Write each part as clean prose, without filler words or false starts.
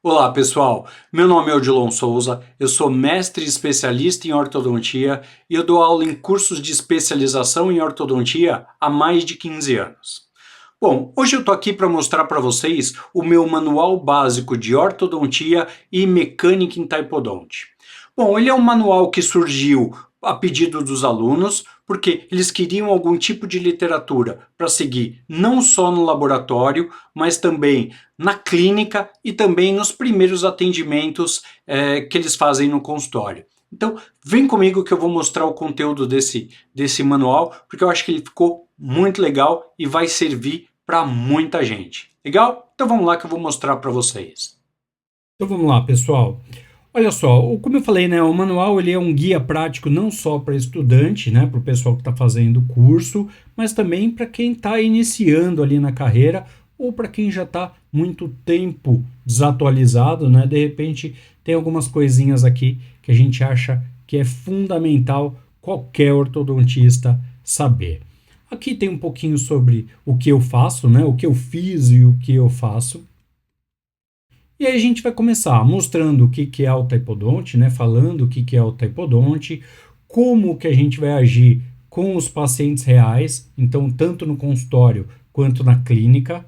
Olá, pessoal. Meu nome é Odilon Souza, eu sou mestre e especialista em ortodontia e eu dou aula em cursos de especialização em ortodontia há mais de 15 anos. Bom, hoje eu estou aqui para mostrar para vocês o meu manual básico de ortodontia e mecânica em taipodonte. Bom, ele é um manual que surgiu a pedido dos alunos, porque eles queriam algum tipo de literatura para seguir não só no laboratório, mas também na clínica e também nos primeiros atendimentos que eles fazem no consultório. Então, vem comigo que eu vou mostrar o conteúdo desse manual, porque eu acho que ele ficou muito legal e vai servir para muita gente. Legal? Então vamos lá que eu vou mostrar para vocês. Então vamos lá, pessoal. Olha só, como eu falei, né, o manual ele é um guia prático não só para estudante, né, para o pessoal que está fazendo o curso, mas também para quem está iniciando ali na carreira ou para quem já está muito tempo desatualizado, né, de repente tem algumas coisinhas aqui que a gente acha que é fundamental qualquer ortodontista saber. Aqui tem um pouquinho sobre o que eu faço, né, o que eu fiz e o que eu faço. E aí a gente vai começar mostrando o que é o taipodonte, né? Falando o que é o taipodonte, como que a gente vai agir com os pacientes reais, então tanto no consultório quanto na clínica.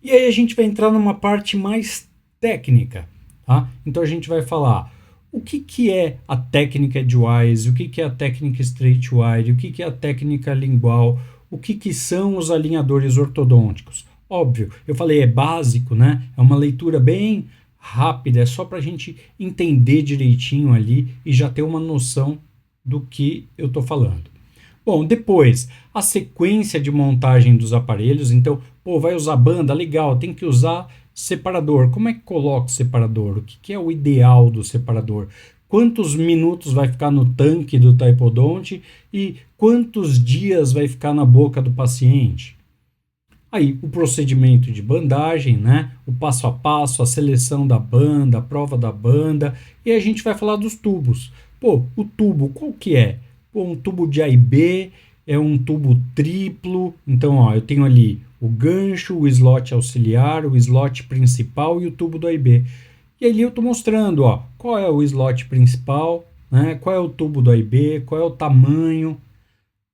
E aí a gente vai entrar numa parte mais técnica, tá? Então a gente vai falar o que é a técnica Edgewise, o que é a técnica Straightwise, o que é a técnica lingual, o que são os alinhadores ortodônticos. Óbvio, eu falei é básico, né? É uma leitura bem rápida, é só para a gente entender direitinho ali e já ter uma noção do que eu estou falando. Bom, depois, a sequência de montagem dos aparelhos. Então, pô, vai usar banda? Legal, tem que usar separador. Como é que coloca o separador? O que é o ideal do separador? Quantos minutos vai ficar no tanque do taipodonte e quantos dias vai ficar na boca do paciente? Aí, o procedimento de bandagem, né? O passo a passo, a seleção da banda, a prova da banda, e a gente vai falar dos tubos. Pô, o tubo, qual que é? Pô, um tubo de A e B, é um tubo triplo. Então, ó, eu tenho ali o gancho, o slot auxiliar, o slot principal e o tubo do A e B. E ali eu estou mostrando, ó, qual é o slot principal, né? Qual é o tubo do A e B, qual é o tamanho.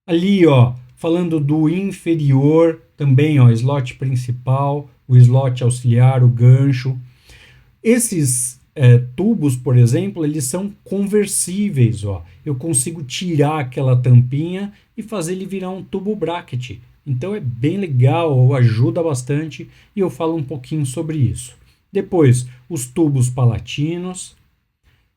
Ali, ó, falando do inferior, também, ó, slot principal, o slot auxiliar, o gancho. Esses tubos, por exemplo, eles são conversíveis, ó. Eu consigo tirar aquela tampinha e fazer ele virar um tubo bracket. Então é bem legal, ajuda bastante e eu falo um pouquinho sobre isso. Depois, os tubos palatinos,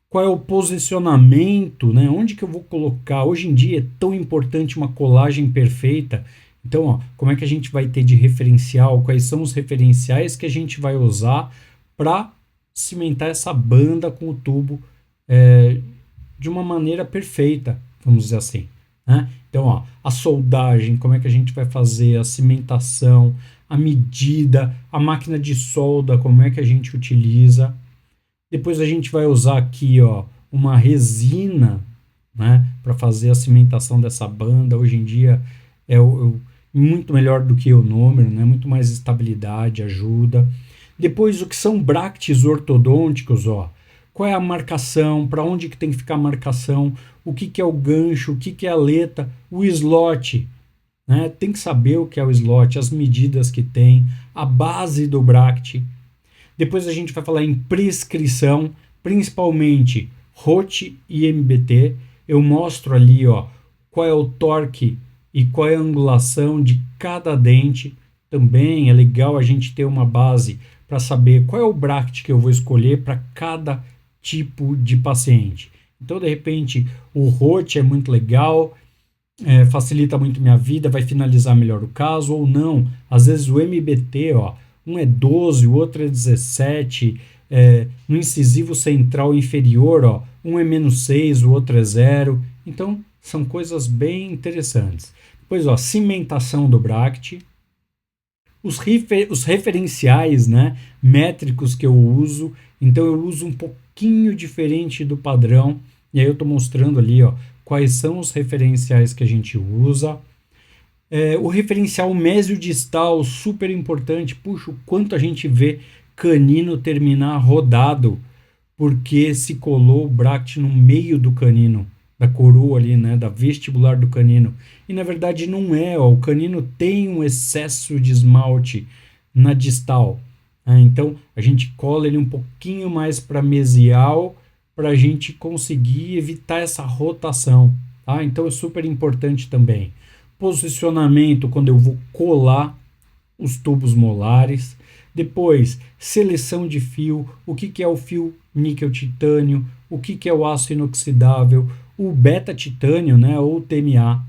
qual é o posicionamento, né? Onde que eu vou colocar? Hoje em dia é tão importante uma colagem perfeita. Então, ó, como é que a gente vai ter de referencial? Quais são os referenciais que a gente vai usar para cimentar essa banda com o tubo de uma maneira perfeita, vamos dizer assim, né? Então, ó, a soldagem, como é que a gente vai fazer, a cimentação, a medida, a máquina de solda, como é que a gente utiliza. Depois a gente vai usar aqui, ó, uma resina, né, para fazer a cimentação dessa banda. Hoje em dia muito melhor do que o ionômero, né, muito mais estabilidade, ajuda. Depois o que são bractes ortodônticos, ó. Qual é a marcação, para onde que tem que ficar a marcação, o que é o gancho, o que é a aleta, o slot, né? Tem que saber o que é o slot, as medidas que tem, a base do bract. Depois a gente vai falar em prescrição, principalmente ROT e MBT. Eu mostro ali, ó, qual é o torque e qual é a angulação de cada dente. Também é legal a gente ter uma base para saber qual é o bracket que eu vou escolher para cada tipo de paciente. Então, de repente, o ROT é muito legal, facilita muito minha vida, vai finalizar melhor o caso, ou não. Às vezes o MBT, ó, um é 12, o outro é 17, no incisivo central inferior, ó, um é -6, o outro é 0. Então, são coisas bem interessantes. Depois, ó, cimentação do bract, os referenciais, né, métricos que eu uso. Então, eu uso um pouquinho diferente do padrão, e aí eu estou mostrando ali, ó, quais são os referenciais que a gente usa. O referencial mesiodistal, super importante. Puxa, o quanto a gente vê canino terminar rodado porque se colou o bract no meio do canino, da coroa ali, né, da vestibular do canino. E na verdade não é, ó, o canino tem um excesso de esmalte na distal. Então a gente cola ele um pouquinho mais para mesial para a gente conseguir evitar essa rotação. Tá? Então é super importante também. Posicionamento quando eu vou colar os tubos molares. Depois, seleção de fio, o que é o fio níquel-titânio, o que é o aço inoxidável, o beta-titânio, né, ou TMA.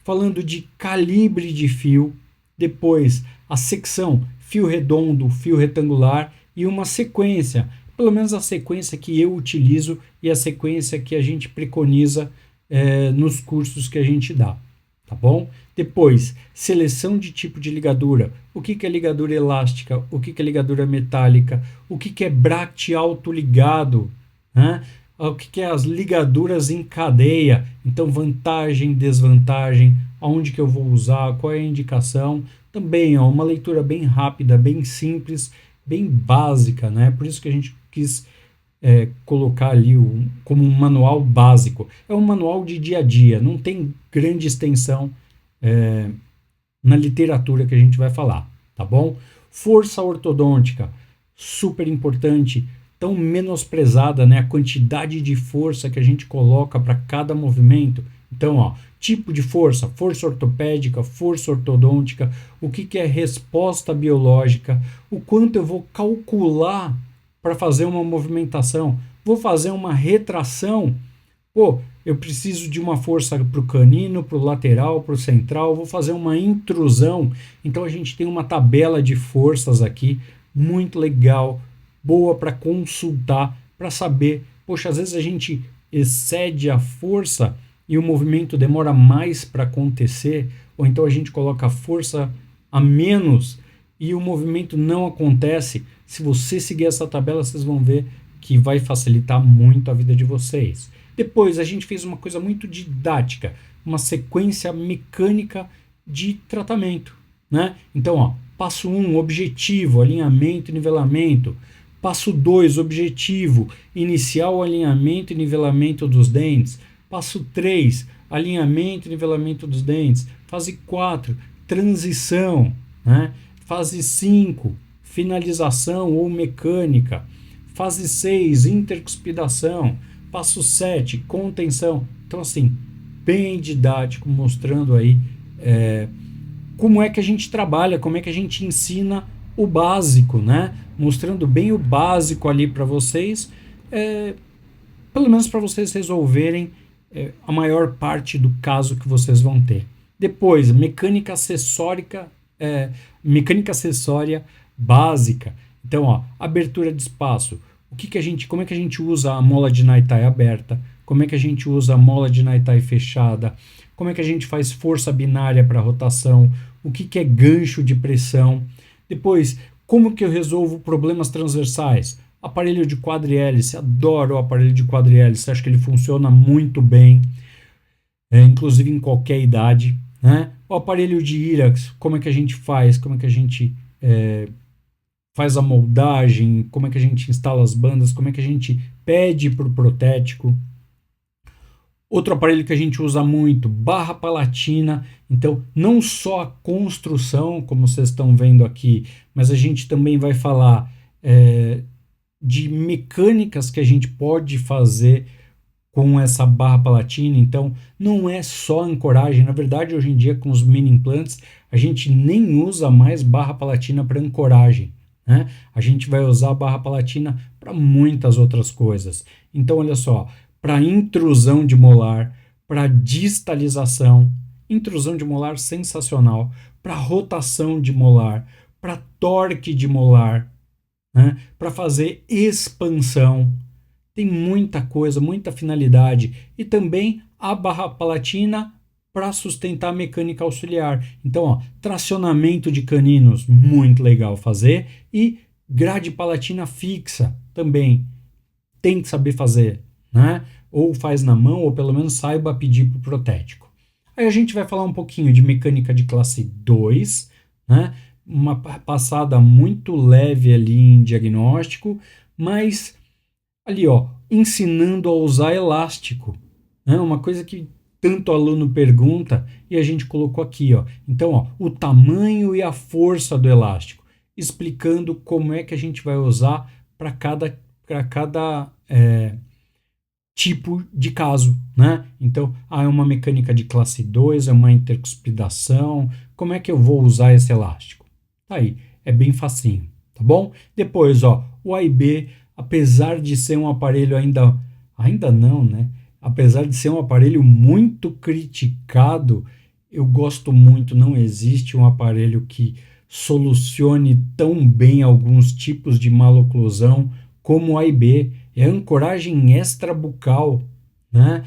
Falando de calibre de fio, depois a secção fio redondo, fio retangular e uma sequência, pelo menos a sequência que eu utilizo e a sequência que a gente preconiza nos cursos que a gente dá, tá bom? Depois, seleção de tipo de ligadura. O que é ligadura elástica? O que é ligadura metálica? O que é bract autoligado? Né? O que é as ligaduras em cadeia? Então, vantagem, desvantagem, aonde que eu vou usar, qual é a indicação. Também, ó, uma leitura bem rápida, bem simples, bem básica, né? Por isso que a gente quis colocar ali como um manual básico. É um manual de dia a dia, não tem grande extensão na literatura que a gente vai falar, tá bom? Força ortodôntica, super importante, tão menosprezada, né? A quantidade de força que a gente coloca para cada movimento. Então, ó, tipo de força, força ortopédica, força ortodôntica, o que é resposta biológica, o quanto eu vou calcular para fazer uma movimentação, vou fazer uma retração, pô, eu preciso de uma força para o canino, para o lateral, para o central, vou fazer uma intrusão. Então a gente tem uma tabela de forças aqui, muito legal, boa para consultar, para saber, poxa, às vezes a gente excede a força e o movimento demora mais para acontecer, ou então a gente coloca a força a menos e o movimento não acontece. Se você seguir essa tabela, vocês vão ver que vai facilitar muito a vida de vocês. Depois a gente fez uma coisa muito didática, uma sequência mecânica de tratamento, né? Então, ó, passo 1, objetivo, alinhamento e nivelamento. Passo 2, objetivo, iniciar o alinhamento e nivelamento dos dentes. Passo 3, alinhamento e nivelamento dos dentes. Fase 4, transição, né? Fase 5, finalização ou mecânica. Fase 6, intercuspidação. Passo 7, contenção. Então, assim, bem didático, mostrando aí como é que a gente trabalha, como é que a gente ensina o básico, né? Mostrando bem o básico ali para vocês, pelo menos para vocês resolverem a maior parte do caso que vocês vão ter. Depois, mecânica acessória básica. Então, ó, abertura de espaço. Como é que a gente usa a mola de Naitai aberta? Como é que a gente usa a mola de Naitai fechada? Como é que a gente faz força binária para rotação? O que é gancho de pressão? Depois, como que eu resolvo problemas transversais? Aparelho de quadrihélice, adoro o aparelho de quadrihélice, acho que ele funciona muito bem, inclusive em qualquer idade, né? O aparelho de Irax, como é que a gente faz? Como é que a gente faz a moldagem, como é que a gente instala as bandas, como é que a gente pede para o protético. Outro aparelho que a gente usa muito, barra palatina. Então, não só a construção, como vocês estão vendo aqui, mas a gente também vai falar de mecânicas que a gente pode fazer com essa barra palatina. Então, não é só ancoragem. Na verdade, hoje em dia, com os mini implantes, a gente nem usa mais barra palatina para ancoragem, né? A gente vai usar a barra palatina para muitas outras coisas. Então, olha só, para intrusão de molar, para distalização, intrusão de molar sensacional, para rotação de molar, para torque de molar, né? Para fazer expansão. Tem muita coisa, muita finalidade. E também a barra palatina para sustentar a mecânica auxiliar. Então, ó, tracionamento de caninos, muito legal fazer. E grade palatina fixa também. Tem que saber fazer, né? Ou faz na mão, ou pelo menos saiba pedir para o protético. Aí a gente vai falar um pouquinho de mecânica de classe 2, né? uma passada muito leve ali em diagnóstico, mas ali, ó, ensinando a usar elástico, né? Uma coisa que tanto aluno pergunta e a gente colocou aqui, ó. Então, ó, o tamanho e a força do elástico, explicando como é que a gente vai usar para cada tipo de caso, né? Então, é uma mecânica de classe 2, é uma intercuspidação, como é que eu vou usar esse elástico? Tá aí, é bem facinho, tá bom? Depois, ó, o AIB, apesar de ser um aparelho ainda não, né? Apesar de ser um aparelho muito criticado, eu gosto muito, não existe um aparelho que solucione tão bem alguns tipos de maloclusão como o AIB. É ancoragem extrabucal, né?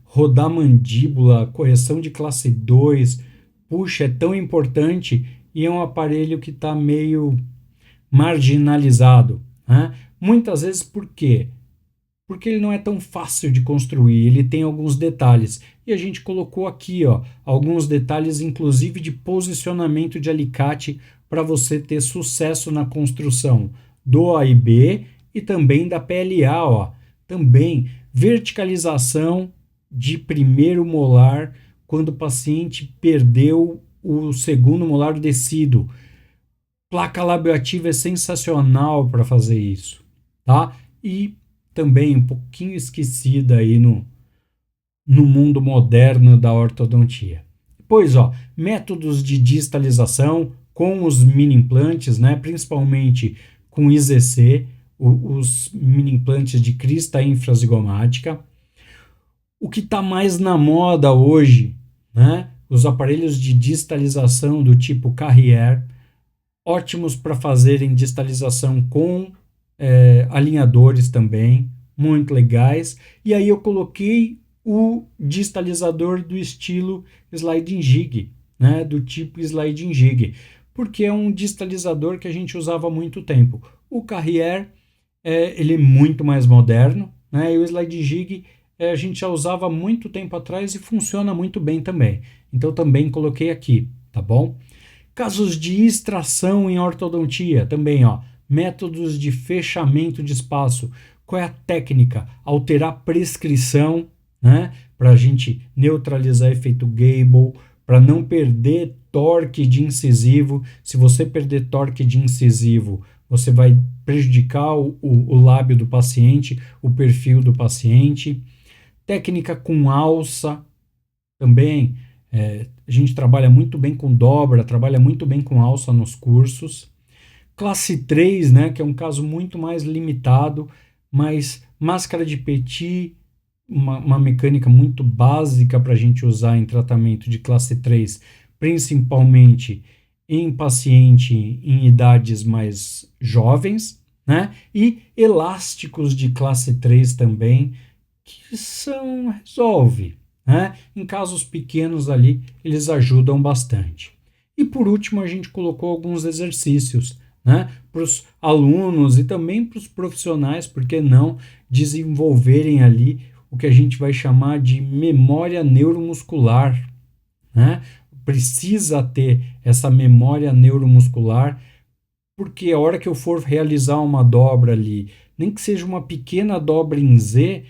Rodar mandíbula, correção de classe 2, puxa, é tão importante e é um aparelho que está meio marginalizado, né? Muitas vezes por quê? Porque ele não é tão fácil de construir, ele tem alguns detalhes. E a gente colocou aqui, ó, alguns detalhes, inclusive de posicionamento de alicate, para você ter sucesso na construção do AIB e também da PLA, ó. Também verticalização de primeiro molar quando o paciente perdeu o segundo molar descido. Placa labioativa é sensacional para fazer isso, tá? E também um pouquinho esquecida aí no mundo moderno da ortodontia. Depois, ó, métodos de distalização com os mini implantes, né, principalmente com IZC, os mini implantes de crista infrazigomática. O que está mais na moda hoje, né, os aparelhos de distalização do tipo Carrier, ótimos para fazerem distalização com alinhadores também, muito legais. E aí eu coloquei o distalizador do estilo sliding jig, né, do tipo sliding jig, porque é um distalizador que a gente usava há muito tempo. O Carrier, ele é muito mais moderno, né, e o sliding jig a gente já usava há muito tempo atrás e funciona muito bem também. Então também coloquei aqui, tá bom? Casos de extração em ortodontia também, ó. Métodos de fechamento de espaço. Qual é a técnica? Alterar prescrição, né? Para a gente neutralizar efeito Gable, para não perder torque de incisivo. Se você perder torque de incisivo, você vai prejudicar o lábio do paciente, o perfil do paciente. Técnica com alça também. A gente trabalha muito bem com dobra, trabalha muito bem com alça nos cursos. Classe 3, né, que é um caso muito mais limitado, mas máscara de Petit, uma mecânica muito básica para a gente usar em tratamento de classe 3, principalmente em paciente em idades mais jovens, né? E elásticos de classe 3 também, que resolve, né? Em casos pequenos ali, eles ajudam bastante. E por último, a gente colocou alguns exercícios, né, para os alunos e também para os profissionais, por que não, desenvolverem ali o que a gente vai chamar de memória neuromuscular, né? Precisa ter essa memória neuromuscular, porque a hora que eu for realizar uma dobra ali, nem que seja uma pequena dobra em Z,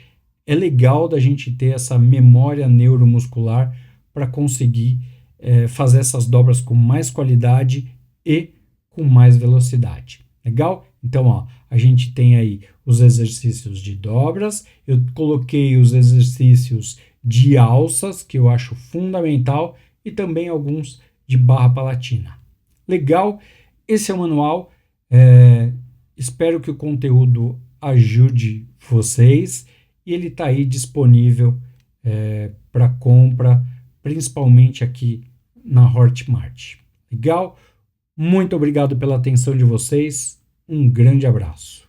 é legal da gente ter essa memória neuromuscular para conseguir fazer essas dobras com mais qualidade e com mais velocidade. Legal? Então, ó, a gente tem aí os exercícios de dobras, eu coloquei os exercícios de alças, que eu acho fundamental, e também alguns de barra palatina. Legal? Esse é o manual. Espero que o conteúdo ajude vocês e ele está aí disponível para compra, principalmente aqui na Hotmart. Legal? Muito obrigado pela atenção de vocês. Um grande abraço.